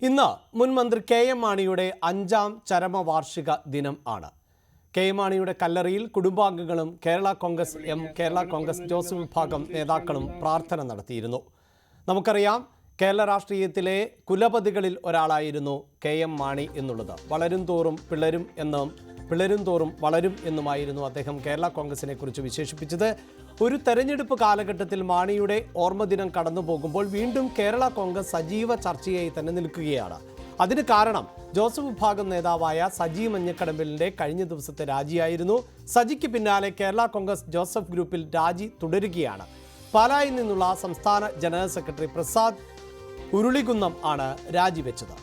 ഇന്ന് മുൻ മന്ത്രി കെ.എം. മാണിയുടെ 5ാം ചരമവാർഷിക ദിനം ആണ്. കെ.എം. മാണിയുടെ കല്ലറയിൽ കുടുംബാംഗങ്ങളും കേരള കോൺഗ്രസ് ജോസഫ് വിഭാഗം നേതാക്കളും പ്രാർത്ഥന നടത്തിയിരുന്നു. നമുക്കറിയാം, കേരള രാഷ്ട്രീയത്തിലെ കുലപതികളിൽ ഒരാളായിരുന്നു കെ.എം. മാണി എന്നുള്ളത്. വളരും തോറും വളരും എന്നുമായിരുന്നു അദ്ദേഹം കേരള കോൺഗ്രസിനെ കുറിച്ച് വിശേഷിപ്പിച്ചത്. ഒരു തെരഞ്ഞെടുപ്പ് കാലഘട്ടത്തിൽ മാണിയുടെ ഓർമ്മദിനം കടന്നു പോകുമ്പോൾ വീണ്ടും കേരള കോൺഗ്രസ് സജീവ ചർച്ചയായി തന്നെ നിൽക്കുകയാണ്. അതിന് കാരണം ജോസഫ് വിഭാഗം നേതാവായ സജി മഞ്ഞക്കടമ്പിലിന്റെ കഴിഞ്ഞ ദിവസത്തെ രാജിയായിരുന്നു. സജിക്ക് പിന്നാലെ കേരള കോൺഗ്രസ് ജോസഫ് ഗ്രൂപ്പിൽ രാജി തുടരുകയാണ്. പാലായിൽ നിന്നുള്ള സംസ്ഥാന ജനറൽ സെക്രട്ടറി പ്രസാദ് ഉരുളികുന്നം ആണ് രാജിവെച്ചത്.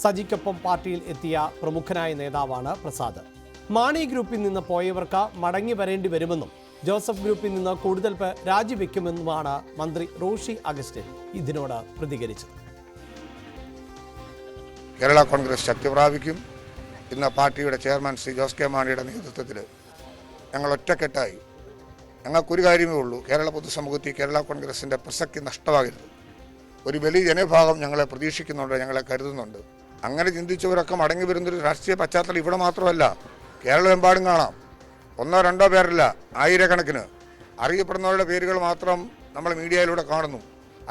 സജിക്കൊപ്പം പാർട്ടിയിൽ എത്തിയ പ്രമുഖനായ നേതാവാണ് പ്രസാദ്. മാണി ഗ്രൂപ്പിൽ നിന്ന് പോയവർക്ക് മടങ്ങി വരേണ്ടി വരുമെന്നും ജോസഫ് ഗ്രൂപ്പിൽ നിന്ന് കൂടുതൽ പേർ രാജിവെക്കുമെന്നുമാണ് മന്ത്രി റോഷി അഗസ്റ്റിൻ ഇതിനോട് പ്രതികരിച്ചത്. കേരള കോൺഗ്രസ് ശക്തി പ്രാപിക്കും. ഇന്ന് പാർട്ടിയുടെ ചെയർമാൻ ശ്രീ ജോസ് കെ മാണിയുടെ നേതൃത്വത്തിൽ ഞങ്ങൾ ഒറ്റക്കെട്ടായി. ഞങ്ങൾക്കൊരു കാര്യമേ ഉള്ളൂ, കേരള പൊതുസമൂഹത്തിൽ കേരള കോൺഗ്രസിൻ്റെ പ്രസക്തി നഷ്ടമാകരുത്. ഒരു വലിയ ജനവിഭാഗം ഞങ്ങളെ പ്രതീക്ഷിക്കുന്നുണ്ട്, ഞങ്ങളെ കരുതുന്നുണ്ട്. അങ്ങനെ ചിന്തിച്ചവരൊക്കെ മടങ്ങി വരുന്നൊരു രാഷ്ട്രീയ പശ്ചാത്തലം ഇവിടെ മാത്രമല്ല, കേരളമെമ്പാടും കാണാം. 1-2 പേരല്ല, ആയിരക്കണക്കിന് അറിയപ്പെടുന്നവരുടെ പേരുകൾ മാത്രം നമ്മൾ മീഡിയയിലൂടെ കാണുന്നു.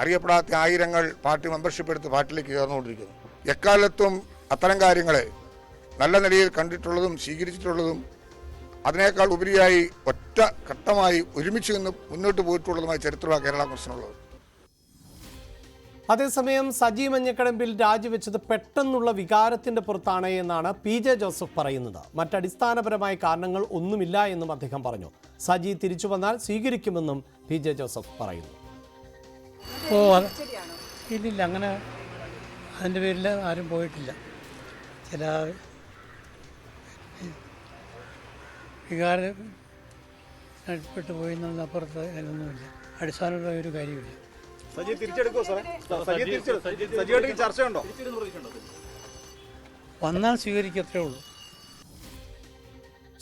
അറിയപ്പെടാത്ത ആയിരങ്ങൾ പാർട്ടി മെമ്പർഷിപ്പ് എടുത്ത് പാർട്ടിയിലേക്ക് ചേർന്നുകൊണ്ടിരിക്കുന്നു. എക്കാലത്തും അത്തരം കാര്യങ്ങളെ നല്ല നിലയിൽ കണ്ടിട്ടുള്ളതും സ്വീകരിച്ചിട്ടുള്ളതും അതിനേക്കാൾ ഉപരിയായി ഒറ്റ ഘട്ടമായി ഒരുമിച്ച് നിന്ന് മുന്നോട്ട് പോയിട്ടുള്ളതുമായ ചരിത്രമാണ് കേരള കോൺഗ്രസിനുള്ളത്. അതേസമയം സജി മഞ്ഞക്കടമ്പിൽ രാജിവെച്ചത് പെട്ടെന്നുള്ള വികാരത്തിന്റെ പുറത്താണ് എന്നാണ് പി.ജെ. ജോസഫ് പറയുന്നത്. മറ്റടിസ്ഥാനപരമായ കാരണങ്ങൾ ഒന്നുമില്ല എന്നും അദ്ദേഹം പറഞ്ഞു. സജി തിരിച്ചു വന്നാൽ സ്വീകരിക്കുമെന്നും പി.ജെ. ജോസഫ് പറയുന്നു. ഇല്ലില്ല, അങ്ങനെ അതിൻ്റെ പേരിൽ ആരും പോയിട്ടില്ല. ചില വികാരപ്പെട്ടു പോയി എന്നപ്പുറത്ത് അതിനൊന്നുമില്ല, അടിസ്ഥാനപരമായ ഒരു കാര്യമില്ല. വന്നാൽ സ്വീകരിക്കത്രേ ഉള്ളൂ.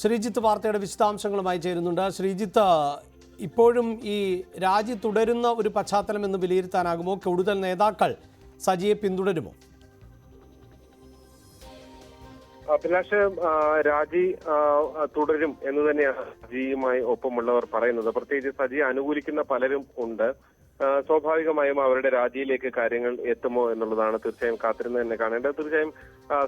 ശ്രീജിത്ത് വാർത്തയുടെ വിശദാംശങ്ങളുമായി ചേരുന്നുണ്ട്. ശ്രീജിത്ത്, ഇപ്പോഴും ഈ രാജി തുടരുന്ന ഒരു പശ്ചാത്തലം എന്ന് വിലയിരുത്താനാകുമോ? കൂടുതൽ നേതാക്കൾ സജിയെ പിന്തുടരുമോ? അഭിലാഷ്, രാജി തുടരും എന്ന് തന്നെയാണ് സജിയുമായി ഒപ്പമുള്ളവർ പറയുന്നത്. പ്രത്യേകിച്ച് സജിയെ അനുകൂലിക്കുന്ന പലരും ഉണ്ട്. സ്വാഭാവികമായും അവരുടെ രാജിയിലേക്ക് കാര്യങ്ങൾ എത്തുമോ എന്നുള്ളതാണ് തീർച്ചയായും കാത്തിരുന്ന് തന്നെ കാണേണ്ടത്. തീർച്ചയായും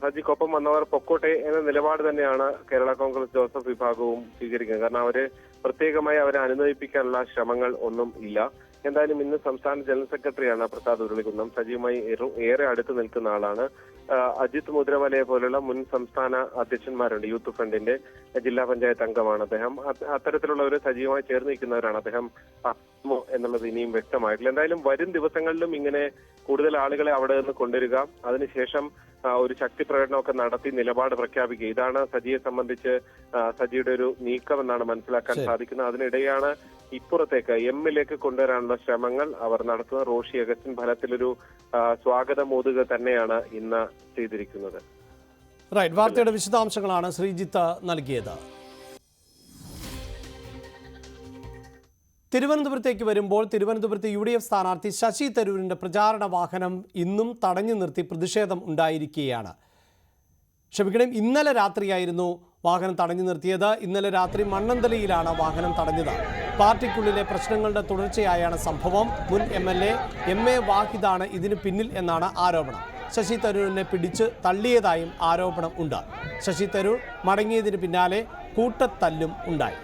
സജിക്കൊപ്പം വന്നവർ പൊക്കോട്ടെ എന്ന നിലപാട് തന്നെയാണ് കേരള കോൺഗ്രസ് ജോസഫ് വിഭാഗവും സ്വീകരിക്കുന്നത്. കാരണം പ്രത്യേകമായി അവരെ അനുനയിപ്പിക്കാനുള്ള ശ്രമങ്ങൾ ഒന്നും ഇല്ല. എന്തായാലും ഇന്ന് സംസ്ഥാന ജനറൽ സെക്രട്ടറിയാണ് പ്രസാദ് ഉരുളികുന്നം. സജിയുമായി ഏറെ അടുത്ത് നിൽക്കുന്ന ആളാണ്. അജിത് മുദ്രമലയെ പോലുള്ള മുൻ സംസ്ഥാന അധ്യക്ഷന്മാരുണ്ട്. യൂത്ത് ഫ്രണ്ടിന്റെ ജില്ലാ പഞ്ചായത്ത് അംഗമാണ് അദ്ദേഹം. അത്തരത്തിലുള്ളവർ സജീവമായി ചേർന്ന് നിൽക്കുന്നവരാണ്. അദ്ദേഹം എന്നുള്ളത് ഇനിയും വ്യക്തമായിട്ടില്ല. എന്തായാലും വരും ദിവസങ്ങളിലും ഇങ്ങനെ കൂടുതൽ ആളുകളെ അവിടെ നിന്ന് കൊണ്ടുവരിക, അതിനുശേഷം ഒരു ശക്തി പ്രകടനമൊക്കെ നടത്തി നിലപാട് പ്രഖ്യാപിക്കുക, ഇതാണ് സജിയെ സംബന്ധിച്ച് സജിയുടെ ഒരു നീക്കം എന്നാണ് മനസ്സിലാക്കാൻ സാധിക്കുന്നത്. അതിനിടെയാണ് ഇപ്പുറത്തേക്ക് എമ്മിലേക്ക് കൊണ്ടുവരാനുള്ള ശ്രമങ്ങൾ അവർ നടത്തുന്ന. റോഷി അഗസ്റ്റിൻ ഫലത്തിലൊരു സ്വാഗതമോതുക തന്നെയാണ് ഇന്ന് ചെയ്തിരിക്കുന്നത്. വാർത്തയുടെ വിശദാംശങ്ങളാണ് ശ്രീജിത്ത് നൽകിയത്. തിരുവനന്തപുരത്തേക്ക് വരുമ്പോൾ തിരുവനന്തപുരത്തെ UDF സ്ഥാനാർത്ഥി ശശി തരൂരിന്റെ പ്രചാരണ വാഹനം ഇന്നും തടഞ്ഞു നിർത്തി പ്രതിഷേധം ഉണ്ടായിരിക്കുകയാണ്. ഇന്നലെ രാത്രിയായിരുന്നു വാഹനം തടഞ്ഞു നിർത്തിയത്. ഇന്നലെ രാത്രി മണ്ണന്തലയിലാണ് വാഹനം തടഞ്ഞത്. പാർട്ടിക്കുള്ളിലെ പ്രശ്നങ്ങളുടെ തുടർച്ചയായാണ് സംഭവം. മുൻ MLA MA വാഹിദാണ് ഇതിന് പിന്നിൽ എന്നാണ് ആരോപണം. ശശി തരൂരിനെ പിടിച്ച് തള്ളിയതായും ആരോപണം ഉണ്ട്. ശശി തരൂർ മടങ്ങിയതിന് പിന്നാലെ കൂട്ടത്തല്ലും ഉണ്ടായി.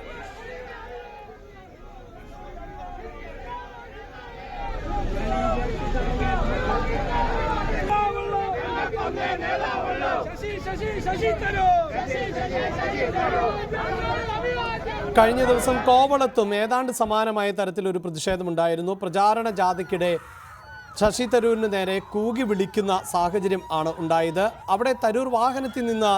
കഴിഞ്ഞ ദിവസം കോവളത്തും ഏതാണ്ട് സമാനമായ തരത്തിലൊരു പ്രതിഷേധമുണ്ടായിരുന്നു. പ്രചാരണ ജാഥയ്ക്കിടെ ശശി തരൂരിന് നേരെ കൂകി വിളിക്കുന്ന സാഹചര്യം ആണ് ഉണ്ടായത്. അവിടെ തരൂർ വാഹനത്തിൽ നിന്ന്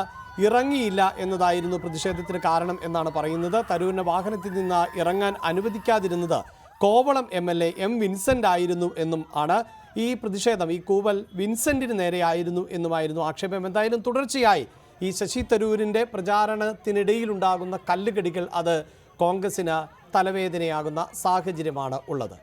ഇറങ്ങിയില്ല എന്നതായിരുന്നു പ്രതിഷേധത്തിന് കാരണം എന്നാണ് പറയുന്നത്. തരൂരിനെ വാഹനത്തിൽ നിന്ന് ഇറങ്ങാൻ അനുവദിക്കാതിരുന്നത് കോവളം MLA M വിൻസെന്റ് ആയിരുന്നു എന്നും ആണ്. ഈ പ്രതിഷേധം, ഈ കൂവൽ വിൻസെന്റിന് നേരെയായിരുന്നു എന്നുമായിരുന്നു ആക്ഷേപം. എന്തായാലും തുടർച്ചയായി ഈ ശശി തരൂരിൻ്റെ പ്രചാരണത്തിനിടയിലുണ്ടാകുന്ന കല്ലുകടികൾ അത് കോൺഗ്രസിന് തലവേദനയാകുന്ന സാഹചര്യമാണ് ഉള്ളത്.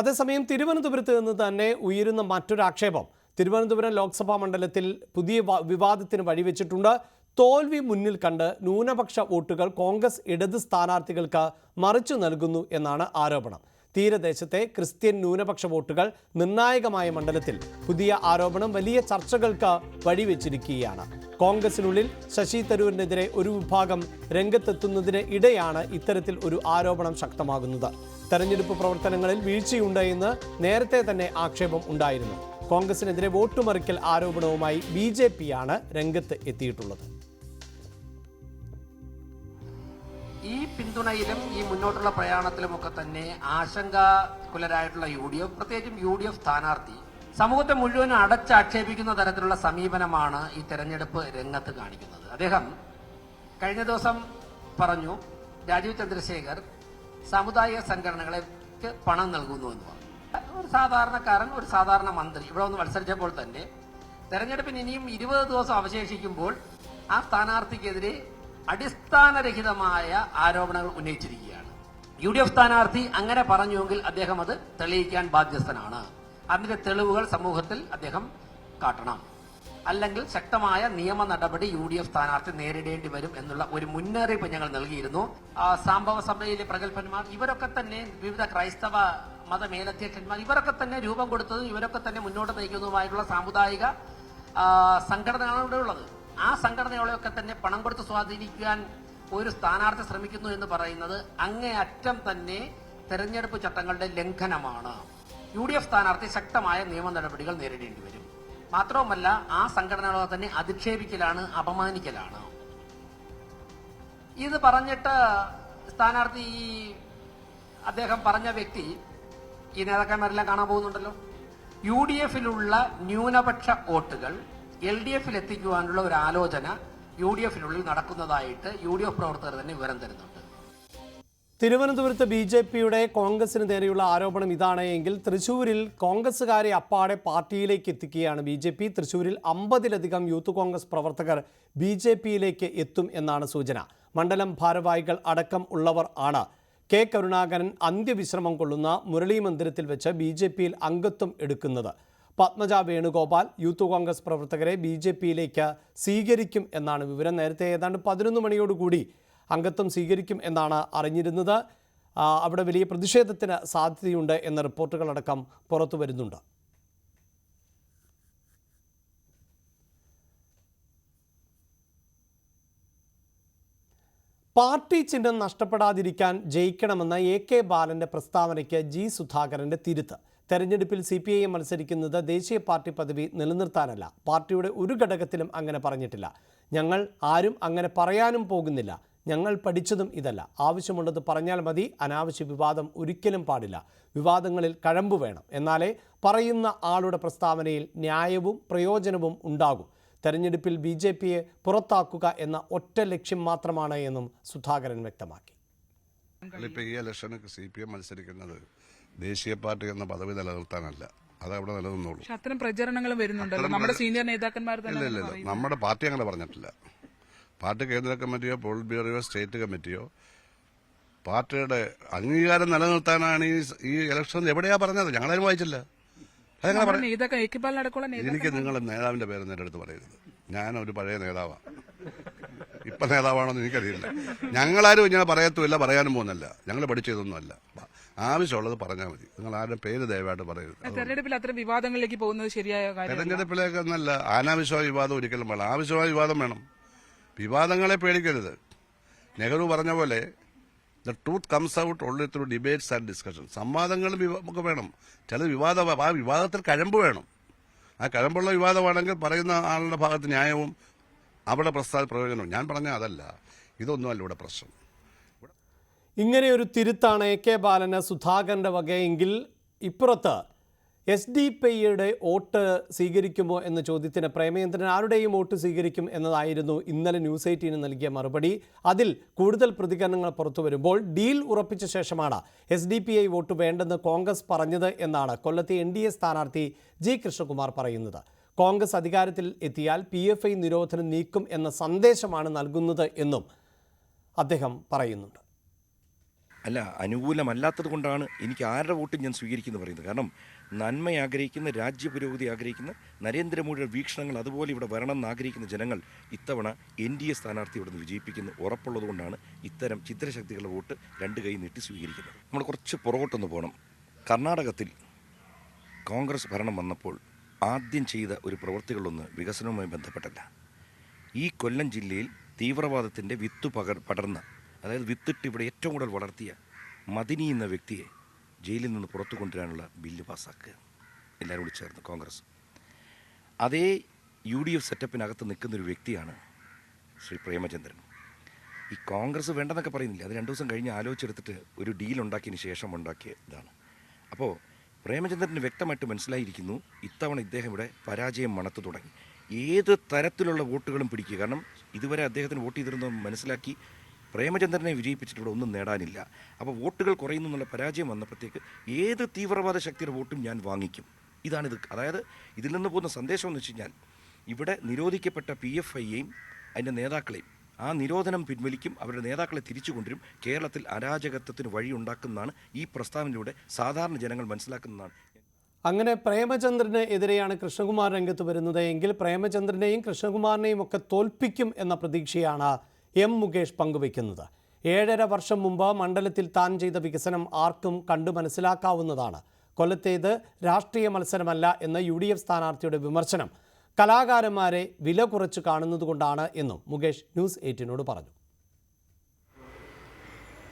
അതേസമയം തിരുവനന്തപുരത്ത് നിന്ന് തന്നെ ഉയരുന്ന മറ്റൊരു ആക്ഷേപം തിരുവനന്തപുരം ലോക്സഭാ മണ്ഡലത്തിൽ പുതിയ വിവാദത്തിന് വഴിവെച്ചിട്ടുണ്ട്. തോൽവി മുന്നിൽ കണ്ട് ന്യൂനപക്ഷ വോട്ടുകൾ കോൺഗ്രസ് ഇടത് സ്ഥാനാർത്ഥികൾക്ക് മറിച്ചു നൽകുന്നു എന്നാണ് ആരോപണം. തീരദേശത്തെ ക്രിസ്ത്യൻ ന്യൂനപക്ഷ വോട്ടുകൾ നിർണായകമായ മണ്ഡലത്തിൽ പുതിയ ആരോപണം വലിയ ചർച്ചകൾക്ക് വഴിവെച്ചിരിക്കുകയാണ്. കോൺഗ്രസിനുള്ളിൽ ശശി തരൂരിനെതിരെ ഒരു വിഭാഗം രംഗത്തെത്തുന്നതിന് ഇടെയാണ് ഇത്തരത്തിൽ ഒരു ആരോപണം ശക്തമാകുന്നത്. തെരഞ്ഞെടുപ്പ് പ്രവർത്തനങ്ങളിൽ വീഴ്ചയുണ്ട് എന്ന് നേരത്തെ തന്നെ ആക്ഷേപം ഉണ്ടായിരുന്നു. കോൺഗ്രസിനെതിരെ വോട്ടുമറിക്കൽ ആരോപണവുമായി BJP-യാണ് രംഗത്ത് എത്തിയിട്ടുള്ളത്. ഈ പിന്തുണയിലും ഈ മുന്നോട്ടുള്ള പ്രയാണത്തിലുമൊക്കെ തന്നെ ആശങ്കാകുലരായിട്ടുള്ള UDF, പ്രത്യേകിച്ചും UDF സ്ഥാനാർത്ഥി സമൂഹത്തെ മുഴുവൻ അടച്ചാക്ഷേപിക്കുന്ന തരത്തിലുള്ള സമീപനമാണ് ഈ തെരഞ്ഞെടുപ്പ് രംഗത്ത് കാണിക്കുന്നത്. അദ്ദേഹം കഴിഞ്ഞ ദിവസം പറഞ്ഞു, രാജീവ് ചന്ദ്രശേഖർ സാമുദായിക സംഘടനകൾക്ക് പണം നൽകുന്നു എന്ന് പറഞ്ഞു. ഒരു സാധാരണക്കാരൻ, ഒരു സാധാരണ മന്ത്രി ഇവിടെ ഒന്ന് മത്സരിച്ചപ്പോൾ തന്നെ തെരഞ്ഞെടുപ്പിന് ഇനിയും 20 ദിവസം അവശേഷിക്കുമ്പോൾ ആ സ്ഥാനാർത്ഥിക്കെതിരെ അടിസ്ഥാനരഹിതമായ ആരോപണങ്ങൾ ഉന്നയിച്ചിരിക്കുകയാണ്. UDF സ്ഥാനാർത്ഥി അങ്ങനെ പറഞ്ഞുവെങ്കിൽ അദ്ദേഹം അത് തെളിയിക്കാൻ ബാധ്യസ്ഥനാണ്. അതിന്റെ തെളിവുകൾ സമൂഹത്തിൽ അദ്ദേഹം കാട്ടണം. അല്ലെങ്കിൽ ശക്തമായ നിയമ നടപടി UDF സ്ഥാനാർത്ഥി നേരിടേണ്ടി വരും എന്നുള്ള ഒരു മുന്നറിയിപ്പ് ഞങ്ങൾ നൽകിയിരുന്നു. സംഭവ സഭയിലെ പ്രഗത്ഭന്മാർ ഇവരൊക്കെ തന്നെ, വിവിധ ക്രൈസ്തവ മത മേലധ്യക്ഷന്മാർ ഇവരൊക്കെ തന്നെ രൂപം കൊടുത്തതും ഇവരൊക്കെ തന്നെ മുന്നോട്ട് നയിക്കുന്നതുമായിട്ടുള്ള സാമുദായിക സംഘടനകളാണ് ഇവിടെ ഉള്ളത്. ആ സംഘടനകളെയൊക്കെ തന്നെ പണം കൊടുത്ത് സ്വാധീനിക്കാൻ ഒരു സ്ഥാനാർത്ഥി ശ്രമിക്കുന്നു എന്ന് പറയുന്നത് അങ്ങേയറ്റം തന്നെ തെരഞ്ഞെടുപ്പ് ചട്ടങ്ങളുടെ ലംഘനമാണ്. UDF സ്ഥാനാർത്ഥി ശക്തമായ നിയമ നടപടികൾ നേരിടേണ്ടി വരും. മാത്രവുമല്ല, ആ സംഘടനകളെ തന്നെ അധിക്ഷേപിക്കലാണ്, അപമാനിക്കലാണ്. ഇത് പറഞ്ഞിട്ട് സ്ഥാനാർത്ഥി, അദ്ദേഹം പറഞ്ഞ വ്യക്തി ഈ നേതാക്കന്മാരെല്ലാം കാണാൻ പോകുന്നുണ്ടല്ലോ. UDF-ലുള്ള ന്യൂനപക്ഷ വോട്ടുകൾ LDF-ൽ എത്തിക്കുവാനുള്ള ഒരു ആലോചന UDF-നുള്ളിൽ നടക്കുന്നതായിട്ട് UDF പ്രവർത്തകർ തന്നെ വിവരം തരുന്നുണ്ട്. തിരുവനന്തപുരത്ത് BJP-യുടെ കോൺഗ്രസിന് നേരെയുള്ള ആരോപണം ഇതാണ് എങ്കിൽ തൃശ്ശൂരിൽ കോൺഗ്രസുകാരെ അപ്പാടെ പാർട്ടിയിലേക്ക് എത്തിക്കുകയാണ് BJP. തൃശ്ശൂരിൽ 50-ലധികം യൂത്ത് കോൺഗ്രസ് പ്രവർത്തകർ BJP-യിലേക്ക് എത്തും എന്നാണ് സൂചന. മണ്ഡലം ഭാരവാഹികൾ അടക്കം ഉള്ളവർ ആണ്. K. കരുണാകരൻ അന്ത്യവിശ്രമം കൊള്ളുന്ന മുരളി മന്ദിരത്തിൽ വെച്ച് BJP-യിൽ അംഗത്വം എടുക്കുന്നത്. പത്മജ വേണുഗോപാൽ യൂത്ത് കോൺഗ്രസ് പ്രവർത്തകരെ BJP-യിലേക്ക് സ്വീകരിക്കും എന്നാണ് വിവരം. നേരത്തെ ഏതാണ്ട് 11 മണിയോടുകൂടി അംഗത്വം സ്വീകരിക്കും എന്നാണ് അറിഞ്ഞിരുന്നത്. അവിടെ വലിയ പ്രതിഷേധത്തിന് സാധ്യതയുണ്ട് എന്ന റിപ്പോർട്ടുകളടക്കം പുറത്തു വരുന്നുണ്ട്. പാർട്ടി ചിഹ്നം നഷ്ടപ്പെടാതിരിക്കാൻ ജയിക്കണമെന്ന AK ബാലന്റെ പ്രസ്താവനയ്ക്ക് G. സുധാകരന്റെ തിരുത്ത്. തെരഞ്ഞെടുപ്പിൽ CPIM മത്സരിക്കുന്നത് ദേശീയ പാർട്ടി പദവി നിലനിർത്താനല്ല. പാർട്ടിയുടെ ഒരു ഘടകത്തിലും അങ്ങനെ പറഞ്ഞിട്ടില്ല. ഞങ്ങൾ ആരും അങ്ങനെ പറയാനും പോകുന്നില്ല. ഞങ്ങൾ പഠിച്ചതും ഇതല്ല. ആവശ്യമുള്ളത് പറഞ്ഞാൽ മതി. അനാവശ്യ വിവാദം ഒരിക്കലും പാടില്ല. വിവാദങ്ങളിൽ കഴമ്പ് വേണം. എന്നാലേ പറയുന്ന ആളുടെ പ്രസ്താവനയിൽ ന്യായവും പ്രയോജനവും ഉണ്ടാകും. തെരഞ്ഞെടുപ്പിൽ BJP-യെ പുറത്താക്കുക എന്ന ഒറ്റ ലക്ഷ്യം മാത്രമാണ് എന്നും സുധാകരൻ വ്യക്തമാക്കി. ഈ ഇലക്ഷന് CPM മത്സരിക്കുന്നത് ദേശീയ പാർട്ടി എന്ന പദവി നിലനിർത്താനല്ല. അത് അവിടെ നിലനിന്നോളൂ. അത്തരം പ്രചരണങ്ങളും വരുന്നുണ്ടല്ലോ. നമ്മുടെ സീനിയർ നേതാക്കന്മാർ തന്നെ. ഇല്ല, നമ്മുടെ പാർട്ടി അങ്ങനെ പറഞ്ഞിട്ടില്ല. പാർട്ടി കേന്ദ്ര കമ്മിറ്റിയോ പോളിറ്റ് ബ്യൂറോയോ സ്റ്റേറ്റ് കമ്മിറ്റിയോ പാർട്ടിയുടെ അംഗീകാരം നിലനിർത്താനാണ് ഈ ഇലക്ഷൻ എവിടെയാ പറഞ്ഞത്? ഞങ്ങളാരും വായിച്ചില്ല. എനിക്ക് നിങ്ങളുടെ നേതാവിന്റെ പേര് എൻ്റെ അടുത്ത് പറയരുത്. ഞാനൊരു പഴയ നേതാവാണ്. ഇപ്പൊ നേതാവാണോന്ന് എനിക്കറിയില്ല. ഞങ്ങളാരും ഇങ്ങനെ പറയത്തുമില്ല, പറയാനും പോകുന്നില്ല. ഞങ്ങൾ പഠിച്ചതൊന്നുമല്ല. ആവശ്യമുള്ളത് പറഞ്ഞാൽ മതി. നിങ്ങൾ ആരുടെ പേര് ദയവായിട്ട് പറയരുത്. തെരഞ്ഞെടുപ്പിൽ അത്തരം വിവാദങ്ങളിലേക്ക് പോകുന്നത് ശരിയായ കാര്യം. തെരഞ്ഞെടുപ്പിലേക്ക് എന്നല്ല, അനാവശ്യമായ വിവാദം ഒരിക്കലും വേണം. ആവശ്യമായ വിവാദം വേണം. വിവാദങ്ങളെ പേടിക്കരുത്. നെഹ്റു പറഞ്ഞ പോലെ the truth comes out only through debates and discussion. സംവാദങ്ങളും നമുക്ക് വേണം. ചില ആ വിവാദത്തിൽ കഴമ്പ് വേണം. ആ കഴമ്പുള്ള വിവാദമാണെങ്കിൽ പറയുന്ന ആളുടെ ഭാഗത്ത് ന്യായവും അവിടെ പ്രയോജനവും. ഞാൻ പറഞ്ഞ അതല്ല, ഇതൊന്നുമല്ല ഇവിടെ പ്രശ്നം. ഇങ്ങനെയൊരു തിരുത്താണ് AK ബാലന് സുധാകരൻ്റെ വകയെങ്കിൽ ഇപ്പുറത്ത് SDPIയുടെ വോട്ട് സ്വീകരിക്കുമോ എന്ന ചോദ്യത്തിന് പ്രേമചന്ദ്രൻ ആരുടെയും വോട്ട് സ്വീകരിക്കും എന്നതായിരുന്നു ഇന്നലെ ന്യൂസ് 18 നൽകിയ മറുപടി. അതിൽ കൂടുതൽ പ്രതികരണങ്ങൾ പുറത്തു വരുമ്പോൾ ഡീൽ ഉറപ്പിച്ച ശേഷമാണ് SDPI വോട്ട് വേണ്ടെന്ന് കോൺഗ്രസ് പറഞ്ഞത് എന്നാണ് കൊല്ലത്തെ NDA സ്ഥാനാർത്ഥി G. കൃഷ്ണകുമാർ പറയുന്നത്. കോൺഗ്രസ് അധികാരത്തിൽ എത്തിയാൽ PFI നിരോധനം നീക്കും എന്ന സന്ദേശമാണ് നൽകുന്നത് എന്നും അദ്ദേഹം പറയുന്നുണ്ട്. അല്ല, അനുകൂലമല്ലാത്തത് കൊണ്ടാണ് എനിക്ക് ആരുടെ വോട്ടും ഞാൻ സ്വീകരിക്കുന്നത് പറയുന്നത്. കാരണം നന്മ ആഗ്രഹിക്കുന്ന, രാജ്യപുരോഗതി ആഗ്രഹിക്കുന്ന, നരേന്ദ്രമോദിയുടെ വീക്ഷണങ്ങൾ അതുപോലെ ഇവിടെ വരണമെന്ന് ആഗ്രഹിക്കുന്ന ജനങ്ങൾ ഇത്തവണ NDA സ്ഥാനാർത്ഥി ഇവിടെ നിന്ന് വിജയിപ്പിക്കുന്നു ഉറപ്പുള്ളതുകൊണ്ടാണ് ഇത്തരം ചിത്രശക്തികളുടെ വോട്ട് രണ്ട് കൈ നീട്ടി സ്വീകരിക്കുന്നത്. നമ്മൾ കുറച്ച് പുറകോട്ടൊന്ന് പോകണം. കർണാടകത്തിൽ കോൺഗ്രസ് ഭരണം വന്നപ്പോൾ ആദ്യം ചെയ്ത ഒരു പ്രവൃത്തികളൊന്ന് വികസനവുമായി ബന്ധപ്പെട്ടല്ല. ഈ കൊല്ലം ജില്ലയിൽ തീവ്രവാദത്തിൻ്റെ വിത്ത് പടർന്ന, അതായത് വിത്തിട്ട് ഇവിടെ ഏറ്റവും കൂടുതൽ വളർത്തിയ മദിനി എന്ന വ്യക്തിയെ ജയിലിൽ നിന്ന് പുറത്തു കൊണ്ടുവരാനുള്ള ബില്ല് പാസ്സാക്കുക എല്ലാവരും കൂടി ചേർന്ന് കോൺഗ്രസ്. അതേ UDF സെറ്റപ്പിനകത്ത് നിൽക്കുന്നൊരു വ്യക്തിയാണ് ശ്രീ പ്രേമചന്ദ്രൻ. ഈ കോൺഗ്രസ് വേണ്ടെന്നൊക്കെ പറയുന്നില്ല, അത് 2 ദിവസം കഴിഞ്ഞ് ആലോചിച്ചെടുത്തിട്ട് ഒരു ഡീൽ ഉണ്ടാക്കിയതിന് ശേഷം ഉണ്ടാക്കിയ ഇതാണ്. അപ്പോൾ പ്രേമചന്ദ്രന് വ്യക്തമായിട്ട് മനസ്സിലായിരിക്കുന്നു ഇത്തവണ ഇദ്ദേഹം ഇവിടെ പരാജയം മണത്തു തുടങ്ങി. ഏത് തരത്തിലുള്ള വോട്ടുകളും പിടിക്കുക. കാരണം ഇതുവരെ അദ്ദേഹത്തിന് വോട്ട് ചെയ്തിരുന്ന മനസ്സിലാക്കി പ്രേമചന്ദ്രനെ വിജയിപ്പിച്ചിട്ട് ഇവിടെ ഒന്നും നേടാനില്ല. അപ്പോൾ വോട്ടുകൾ കുറയുന്നു എന്നുള്ള പരാജയം വന്നപ്പോഴത്തേക്ക് ഏത് തീവ്രവാദ ശക്തിയുടെ വോട്ടും ഞാൻ വാങ്ങിക്കും. ഇതാണിത്. അതായത് ഇതിൽ നിന്ന് പോകുന്ന സന്ദേശം എന്ന് വെച്ച് കഴിഞ്ഞാൽ ഇവിടെ നിരോധിക്കപ്പെട്ട PFIയെയും അതിൻ്റെ നേതാക്കളെയും ആ നിരോധനം പിൻവലിക്കും, അവരുടെ നേതാക്കളെ തിരിച്ചു കൊണ്ടുവരും, കേരളത്തിൽ അരാജകത്വത്തിന് വഴിയുണ്ടാക്കുന്നതാണ് ഈ പ്രസ്താവനയിലൂടെ സാധാരണ ജനങ്ങൾ മനസ്സിലാക്കുന്നതാണ്. അങ്ങനെ പ്രേമചന്ദ്രന് എതിരെയാണ് കൃഷ്ണകുമാർ രംഗത്ത് വരുന്നത് എങ്കിൽ പ്രേമചന്ദ്രനെയും കൃഷ്ണകുമാറിനെയും ഒക്കെ തോൽപ്പിക്കും എന്ന പ്രതീക്ഷയാണ് M. മുകേഷ് പങ്കുവയ്ക്കുന്നത്. 7.5 വർഷം മുമ്പ് മണ്ഡലത്തിൽ താൻ ചെയ്ത വികസനം ആർക്കും കണ്ടു മനസ്സിലാക്കാവുന്നതാണ്. കൊല്ലത്തേത് രാഷ്ട്രീയ മത്സരമല്ല എന്ന UDF സ്ഥാനാർത്ഥിയുടെ വിമർശനം കലാകാരന്മാരെ വില കുറച്ച് കാണുന്നതുകൊണ്ടാണ് എന്നും മുകേഷ് ന്യൂസ് 8നോട് പറഞ്ഞു.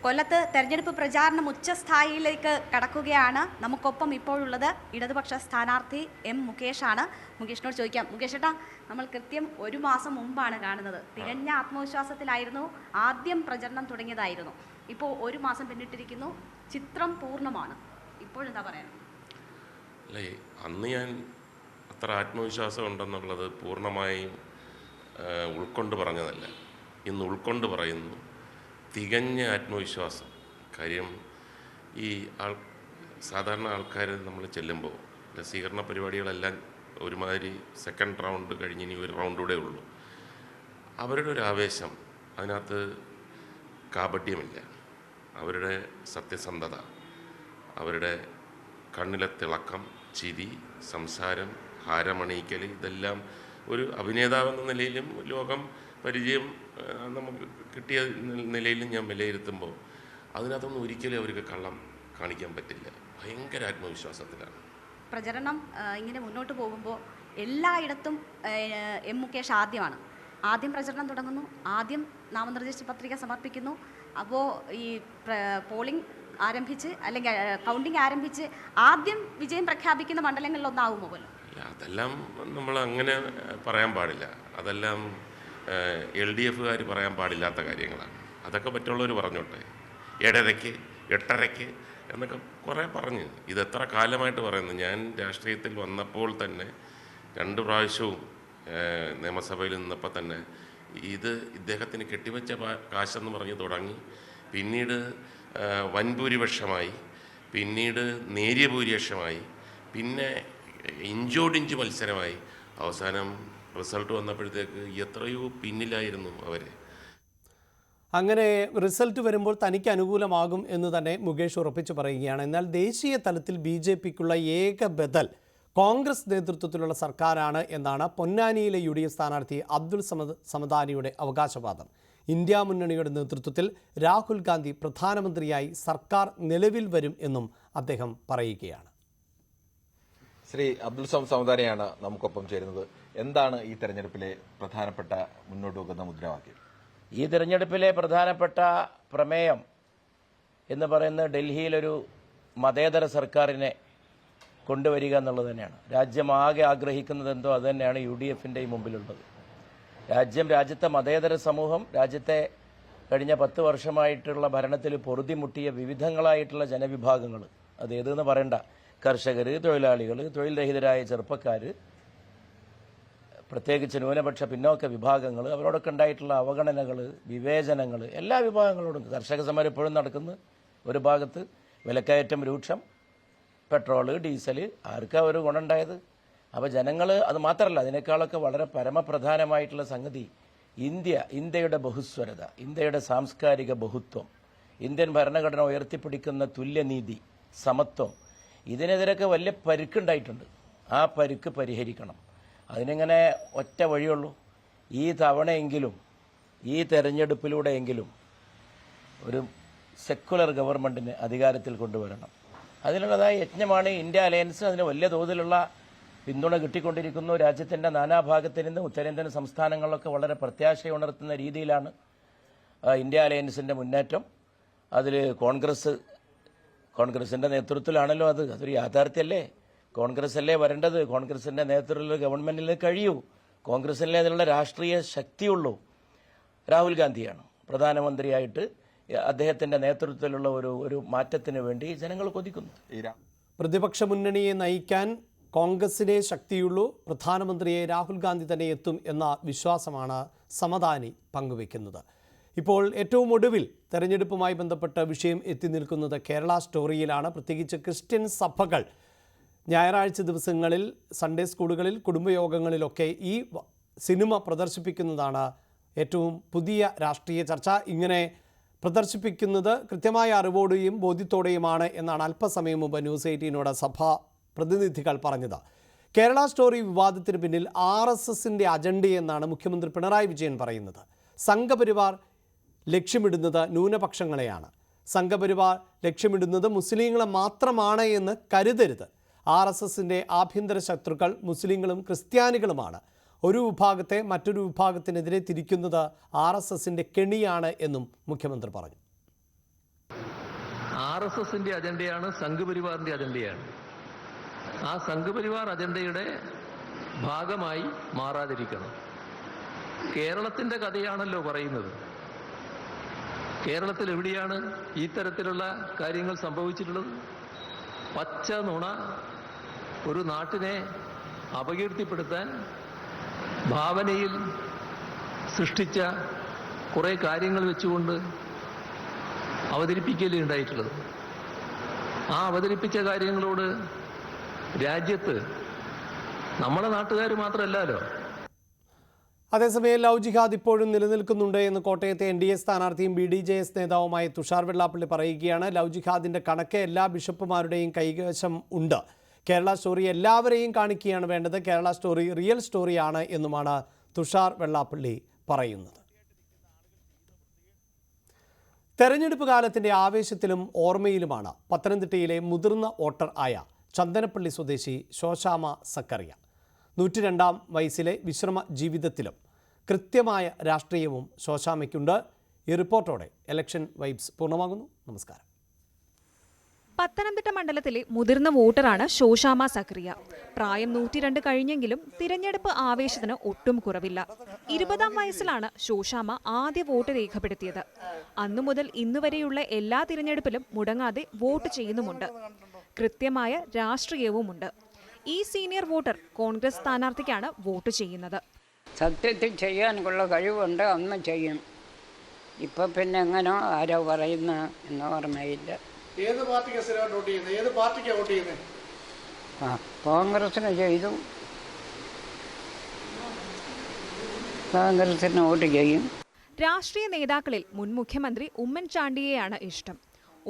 കൊല്ലത്ത് തെരഞ്ഞെടുപ്പ് പ്രചാരണം ഉച്ചസ്ഥായിയിലേക്ക് കടക്കുകയാണ്. നമുക്കൊപ്പം ഇപ്പോഴുള്ളത് ഇടതുപക്ഷ സ്ഥാനാർത്ഥി M. മുകേഷാണ്. മുകേഷിനോട് ചോദിക്കാം. മുകേഷ് ഏട്ടാ, നമ്മൾ കൃത്യം 1 മാസം മുമ്പാണ് കാണുന്നത്. തികഞ്ഞ ആത്മവിശ്വാസത്തിലായിരുന്നു ആദ്യം പ്രചരണം തുടങ്ങിയതായിരുന്നു. ഇപ്പോൾ 1 മാസം പിന്നിട്ടിരിക്കുന്നു. ചിത്രം പൂർണ്ണമാണ്. ഇപ്പോഴെന്താ പറയാൻ? അല്ലേ, അന്ന് ഞാൻ അത്ര ആത്മവിശ്വാസം ഉണ്ടെന്നുള്ളത് പൂർണ്ണമായും ഉൾക്കൊണ്ട് പറഞ്ഞതല്ല. ഇന്ന് ഉൾക്കൊണ്ട് പറയുന്നു. തികഞ്ഞ ആത്മവിശ്വാസം. കാര്യം ഈ സാധാരണ ആൾക്കാർ നമ്മൾ ചെല്ലുമ്പോൾ സ്വീകരണ പരിപാടികളെല്ലാം ഒരുമാതിരി സെക്കൻഡ് റൗണ്ട് കഴിഞ്ഞ് ഇനി ഒരു റൗണ്ട് കൂടെ ഉള്ളൂ. അവരുടെ ഒരു ആവേശം, അതിനകത്ത് കാപട്യമില്ല. അവരുടെ സത്യസന്ധത, അവരുടെ കണ്ണിലെ തിളക്കം, ചിരി, സംസാരം, ഹാരമണിയിക്കൽ, ഇതെല്ലാം ഒരു അഭിനേതാവെന്ന നിലയിലും ലോകം പരിചയം നമുക്ക് കിട്ടിയ നിലയിലും ഞാൻ വിലയിരുത്തുമ്പോൾ അതിനകത്തൊന്നും ഒരിക്കലും അവർക്ക് കള്ളം കാണിക്കാൻ പറ്റില്ല. ഭയങ്കര ആത്മവിശ്വാസത്തിലാണ് പ്രചരണം. ഇങ്ങനെ മുന്നോട്ട് പോകുമ്പോൾ എല്ലായിടത്തും M. മുകേഷ് ആദ്യം പ്രചരണം തുടങ്ങുന്നു, ആദ്യം നാമനിർദ്ദേശ പത്രിക സമർപ്പിക്കുന്നു. അപ്പോൾ ഈ പോളിംഗ് ആരംഭിച്ച് അല്ലെങ്കിൽ കൗണ്ടിങ് ആരംഭിച്ച് ആദ്യം വിജയം പ്രഖ്യാപിക്കുന്ന മണ്ഡലങ്ങളിലൊന്നാകുമോ പോലും? അതെല്ലാം നമ്മൾ അങ്ങനെ പറയാൻ പാടില്ല. അതെല്ലാം LDFകാർ പറയാൻ പാടില്ലാത്ത കാര്യങ്ങളാണ്. അതൊക്കെ മറ്റുള്ളവർ പറഞ്ഞോട്ടെ. 7:30-ക്ക് 8:30-ക്ക് എന്നൊക്കെ കുറേ പറഞ്ഞ് ഇത് എത്ര കാലമായിട്ട് പറയുന്നു. ഞാൻ രാഷ്ട്രീയത്തിൽ വന്നപ്പോൾ തന്നെ 2 പ്രാവശ്യവും നിയമസഭയിൽ നിന്നപ്പോൾ തന്നെ ഇത് ഇദ്ദേഹത്തിന് കെട്ടിവെച്ച കാശെന്ന് പറഞ്ഞ് തുടങ്ങി. പിന്നീട് വൻഭൂരിപക്ഷമായി, പിന്നീട് നേരിയ ഭൂരിപക്ഷമായി, പിന്നെ ഇഞ്ചോടിഞ്ച് മത്സരമായി. അവസാനം റിസൾട്ട് വന്നപ്പോഴത്തേക്ക് എത്രയോ പിന്നിലായിരുന്നു അവർ. അങ്ങനെ റിസൾട്ട് വരുമ്പോൾ തനിക്ക് അനുകൂലമാകും എന്ന് തന്നെ മുകേഷ് ഉറപ്പിച്ചു പറയുകയാണ്. എന്നാൽ ദേശീയ തലത്തിൽ BJPക്കുള്ള ഏക ബദൽ കോൺഗ്രസ് നേതൃത്വത്തിലുള്ള സർക്കാരാണ് എന്നാണ് പൊന്നാനിയിലെ UDF സ്ഥാനാർത്ഥി അബ്ദുൾ സമദാനിയുടെ അവകാശവാദം. ഇന്ത്യ മുന്നണിയുടെ നേതൃത്വത്തിൽ രാഹുൽ ഗാന്ധി പ്രധാനമന്ത്രിയായി സർക്കാർ നിലവിൽ വരും എന്നും അദ്ദേഹം പറയുകയാണ്. ശ്രീ അബ്ദുൾ സമദാനിയാണ് നമുക്കൊപ്പം ചേരുന്നത്. എന്താണ് ഈ തെരഞ്ഞെടുപ്പിലെ പ്രധാനപ്പെട്ട മുന്നോട്ട് വെക്കുന്ന മുദ്രാവാക്യം? ഈ തെരഞ്ഞെടുപ്പിലെ പ്രധാനപ്പെട്ട പ്രമേയം എന്ന് പറയുന്നത് ഡൽഹിയിലൊരു മതേതര സർക്കാരിനെ കൊണ്ടുവരിക എന്നുള്ളത് തന്നെയാണ്. രാജ്യമാകെ ആഗ്രഹിക്കുന്നത് എന്തോ അത് തന്നെയാണ് UDFന്റെ മുമ്പിലുള്ളത്. രാജ്യത്തെ മതേതര സമൂഹം, രാജ്യത്തെ കഴിഞ്ഞ 10 വർഷമായിട്ടുള്ള ഭരണത്തിൽ പൊറുതിമുട്ടിയ വിവിധങ്ങളായിട്ടുള്ള ജനവിഭാഗങ്ങൾ, അതേതെന്ന് പറയണ്ട, കർഷകർ, തൊഴിലാളികൾ, തൊഴിൽ രഹിതരായ ചെറുപ്പക്കാർ, പ്രത്യേകിച്ച് ന്യൂനപക്ഷ പിന്നോക്ക വിഭാഗങ്ങൾ, അവരോടൊക്കെ ഉണ്ടായിട്ടുള്ള അവഗണനകൾ, വിവേചനങ്ങൾ, എല്ലാ വിഭാഗങ്ങളോടും. കർഷക സമരം ഇപ്പോഴും നടക്കുന്നു. ഒരു ഭാഗത്ത് വിലക്കയറ്റം രൂക്ഷം, പെട്രോള്, ഡീസൽ, ആർക്കാ ഒരു ഗുണമുണ്ടായത്? അപ്പോൾ ജനങ്ങൾ, അത് മാത്രമല്ല, അതിനേക്കാളൊക്കെ വളരെ പരമപ്രധാനമായിട്ടുള്ള സംഗതി ഇന്ത്യയുടെ ബഹുസ്വരത, ഇന്ത്യയുടെ സാംസ്കാരിക ബഹുത്വം, ഇന്ത്യൻ ഭരണഘടന ഉയർത്തിപ്പിടിക്കുന്ന തുല്യനീതി, സമത്വം, ഇതിനെതിരൊക്കെ വലിയ പരുക്കുണ്ടായിട്ടുണ്ട്. ആ പരുക്ക് പരിഹരിക്കണം. അതിനിങ്ങനെ ഒറ്റ വഴിയുള്ളൂ. ഈ തവണയെങ്കിലും, ഈ തെരഞ്ഞെടുപ്പിലൂടെയെങ്കിലും ഒരു സെക്കുലർ ഗവൺമെൻറ്റിന് അധികാരത്തിൽ കൊണ്ടുവരണം. അതിനുള്ളതായ യജ്ഞമാണ് ഇന്ത്യ അലയൻസ്. അതിന് വലിയ തോതിലുള്ള പിന്തുണ കിട്ടിക്കൊണ്ടിരിക്കുന്നു. രാജ്യത്തിൻ്റെ നാനാഭാഗത്തു നിന്ന് ഉത്തരേന്ത്യൻ സംസ്ഥാനങ്ങളിലൊക്കെ വളരെ പ്രത്യാശയുണർത്തുന്ന രീതിയിലാണ് ഇന്ത്യ അലയൻസിൻ്റെ മുന്നേറ്റം. അതിൽ കോൺഗ്രസിൻ്റെ നേതൃത്വത്തിലാണല്ലോ അതൊരു യാഥാർത്ഥ്യമല്ലേ. കോൺഗ്രസ് അല്ലേ വരേണ്ടത്. കോൺഗ്രസിൻ്റെ നേതൃത്വത്തിലുള്ള ഗവൺമെൻറ്റിൽ കഴിയൂ. കോൺഗ്രസിലെ അതിനുള്ള രാഷ്ട്രീയ ശക്തിയുള്ളൂ. രാഹുൽ ഗാന്ധിയാണ് പ്രധാനമന്ത്രിയായിട്ട്. അദ്ദേഹത്തിൻ്റെ നേതൃത്വത്തിലുള്ള ഒരു മാറ്റത്തിന് വേണ്ടി ജനങ്ങൾ കൊതിക്കുന്നു. പ്രതിപക്ഷ മുന്നണിയെ നയിക്കാൻ കോൺഗ്രസിനെ ശക്തിയുള്ളൂ, പ്രധാനമന്ത്രിയെ രാഹുൽ ഗാന്ധി തന്നെ എത്തും എന്ന വിശ്വാസമാണ് സമദാനി പങ്കുവെക്കുന്നത്. ഇപ്പോൾ ഏറ്റവും ഒടുവിൽ തെരഞ്ഞെടുപ്പുമായി ബന്ധപ്പെട്ട വിഷയം എത്തി നിൽക്കുന്നത് കേരള സ്റ്റോറിയിലാണ്. പ്രത്യേകിച്ച് ക്രിസ്ത്യൻ സഭകൾ ഞായറാഴ്ച ദിവസങ്ങളിൽ സൺഡേ സ്കൂളുകളിൽ, കുടുംബയോഗങ്ങളിലൊക്കെ ഈ സിനിമ പ്രദർശിപ്പിക്കുന്നതാണ് ഏറ്റവും പുതിയ രാഷ്ട്രീയ ചർച്ച. ഇങ്ങനെ പ്രദർശിപ്പിക്കുന്നത് കൃത്യമായ അറിവോടെയും ബോധ്യത്തോടെയുമാണ് എന്നാണ് അല്പസമയം മുമ്പ് ന്യൂസ് 18നോട് സഭാ പ്രതിനിധികൾ പറഞ്ഞത്. കേരള സ്റ്റോറി വിവാദത്തിന് പിന്നിൽ RSSന്റെ അജണ്ടയെന്നാണ് മുഖ്യമന്ത്രി പിണറായി വിജയൻ പറയുന്നത്. സംഘപരിവാർ ലക്ഷ്യമിടുന്നത് ന്യൂനപക്ഷങ്ങളെയാണ്. സംഘപരിവാർ ലക്ഷ്യമിടുന്നത് മുസ്ലിങ്ങളെ മാത്രമാണ് എന്ന് കരുതരുത്. RSSന്റെ ആഭ്യന്തര ശത്രുക്കൾ മുസ്ലിങ്ങളും ക്രിസ്ത്യാനികളുമാണ്. ഒരു വിഭാഗത്തെ മറ്റൊരു വിഭാഗത്തിനെതിരെ തിരിക്കുന്നത് RSSന്റെ കെണിയാണ് എന്നും മുഖ്യമന്ത്രി പറഞ്ഞു. RSSന്റെ അജണ്ടയാണ് സംഘപരിവാറിന്റെ അജണ്ടയാണ്. ആ സംഘപരിവാർ അജണ്ടയുടെ ഭാഗമായി മാറാതിരിക്കണം. കേരളത്തിന്റെ കഥയാണല്ലോ പറയുന്നത്. കേരളത്തിൽ എവിടെയാണ് ഈ തരത്തിലുള്ള കാര്യങ്ങൾ സംഭവിച്ചിട്ടുള്ളത്? പച്ച നുണ ഒരു നാട്ടിനെ അപകീർത്തിപ്പെടുത്താൻ ഭാവനയിൽ സൃഷ്ടിച്ച കുറേ കാര്യങ്ങൾ വെച്ചുകൊണ്ട് അവതരിപ്പിക്കലേ ഉണ്ടായിട്ടുള്ളത്. ആ അവതരിപ്പിച്ച കാര്യങ്ങളോട് രാജ്യത്ത് നമ്മുടെ നാട്ടുകാർ മാത്രമല്ലല്ലോ. അതേസമയം ലവ് ജിഹാദ് ഇപ്പോഴും നിലനിൽക്കുന്നുണ്ട് എന്ന് കോട്ടയത്തെ NDA സ്ഥാനാർത്ഥിയും BDJS നേതാവുമായ തുഷാർ വെള്ളാപ്പള്ളി പറയുകയാണ്. ലവ് ജിഹാദിൻ്റെ കണക്ക് എല്ലാ ബിഷപ്പുമാരുടെയും കൈവശം ഉണ്ട്. കേരള സ്റ്റോറി എല്ലാവരെയും കാണിക്കുകയാണ് വേണ്ടത്. കേരള സ്റ്റോറി റിയൽ സ്റ്റോറിയാണ് എന്നുമാണ് തുഷാർ വെള്ളാപ്പള്ളി പറയുന്നത്. തെരഞ്ഞെടുപ്പ് കാലത്തിൻ്റെ ആവേശത്തിലും ഓർമ്മയിലുമാണ് പത്തനംതിട്ടയിലെ മുതിർന്ന വോട്ടർ ആയ ചന്ദനപ്പള്ളി സ്വദേശി ശോശാമ സക്കറിയ. 102-ാം വയസ്സിലെ വിശ്രമ ജീവിതത്തിലും കൃത്യമായ രാഷ്ട്രീയവും ശോശാമയ്ക്കുണ്ട്. ഈ റിപ്പോർട്ടോടെ ഇലക്ഷൻ വൈബ്സ് പൂർണ്ണമാകുന്നു. നമസ്കാരം. പത്തനംതിട്ട മണ്ഡലത്തിലെ മുതിർന്ന വോട്ടറാണ് ശോശാമ സക്കറിയ. പ്രായം 102 കഴിഞ്ഞെങ്കിലും തിരഞ്ഞെടുപ്പ് ആവേശത്തിന് ഒട്ടും കുറവില്ല. 20-ാം വയസ്സിലാണ് ശോശാമ ആദ്യ വോട്ട് രേഖപ്പെടുത്തിയത്. അന്നു മുതൽ ഇന്നുവരെയുള്ള എല്ലാ തിരഞ്ഞെടുപ്പിലും മുടങ്ങാതെ വോട്ട് ചെയ്യുന്നുമുണ്ട്. കൃത്യമായ രാഷ്ട്രീയവുമുണ്ട്. ഈ സീനിയർ വോട്ടർ കോൺഗ്രസ് സ്ഥാനാർത്ഥിക്കാണ് വോട്ട് ചെയ്യുന്നത്. സത്യത്തിൽ ചെയ്യാനുള്ള കഴിവുണ്ട്, അന്ന് ചെയ്യും. ഇപ്പം പിന്നെ എങ്ങനോ ആരോ പറയുന്ന എന്ന് ഓർമ്മയില്ല. ഏത് പാർട്ടിക്ക് വോട്ട് ചെയ്യുന്നത്? ഏത് പാർട്ടിക്കാണ് വോട്ട് ചെയ്യുന്നത്? കോൺഗ്രസിന് ചെയ്തു. കോൺഗ്രസിന് വോട്ട് ചെയ്യും. രാഷ്ട്രീയ നേതാക്കളിൽ മുൻ മുഖ്യമന്ത്രി ഉമ്മൻചാണ്ടിയെയാണ് ഇഷ്ടം.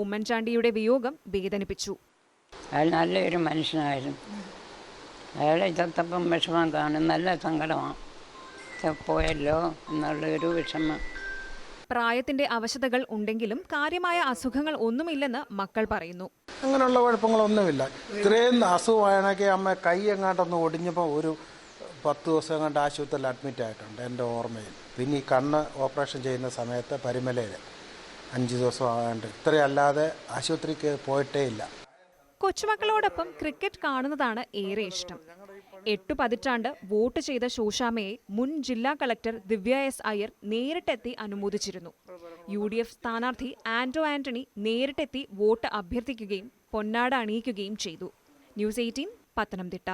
ഉമ്മൻചാണ്ടിയുടെ വിയോഗം വേദനിപ്പിച്ചു. അയാൾ നല്ലൊരു മനുഷ്യനായിരുന്നു. അയാളെ ചത്തപ്പം വിഷമം കാണും. നല്ല സങ്കടമാണ്. പോയല്ലോ എന്നുള്ളൊരു വിഷമം. പ്രായത്തിന്റെ അവശതകൾ ഉണ്ടെങ്കിലും കാര്യമായ അസുഖങ്ങൾ ഒന്നുമില്ലെന്ന് മക്കൾ പറയുന്നു. അങ്ങനെയുള്ള കുഴപ്പങ്ങളൊന്നുമില്ല. ഇത്രയും അസുഖമാണെങ്കിൽ അമ്മ കൈ എങ്ങാണ്ടൊന്ന് ഒടിഞ്ഞപ്പോൾ ഒരു 10 ദിവസം എങ്ങാണ്ട് ആശുപത്രിയിൽ അഡ്മിറ്റ് ആയിട്ടുണ്ട് എൻ്റെ ഓർമ്മയിൽ. പിന്നെ ഈ കണ്ണ് ഓപ്പറേഷൻ ചെയ്യുന്ന സമയത്ത് പരിമലയിൽ 5 ദിവസം ആകാണ്ട്. ഇത്രയല്ലാതെ ആശുപത്രിക്ക് പോയിട്ടേ ഇല്ല. കൊച്ചുമക്കളോടൊപ്പം ക്രിക്കറ്റ് കാണുന്നതാണ് ഏറെ ഇഷ്ടം. 8 പതിറ്റാണ്ട് വോട്ട് ചെയ്ത ശോശാമയെ മുൻ ജില്ലാ കളക്ടർ ദിവ്യ S. അയ്യർ നേരിട്ടെത്തി അനുമോദിച്ചിരുന്നു. UDF സ്ഥാനാർത്ഥി ആന്റോ ആന്റണി നേരിട്ടെത്തി വോട്ട് അഭ്യർത്ഥിക്കുകയും പൊന്നാട അണിയിക്കുകയും ചെയ്തു. ന്യൂസ് 18 പത്തനംതിട്ട.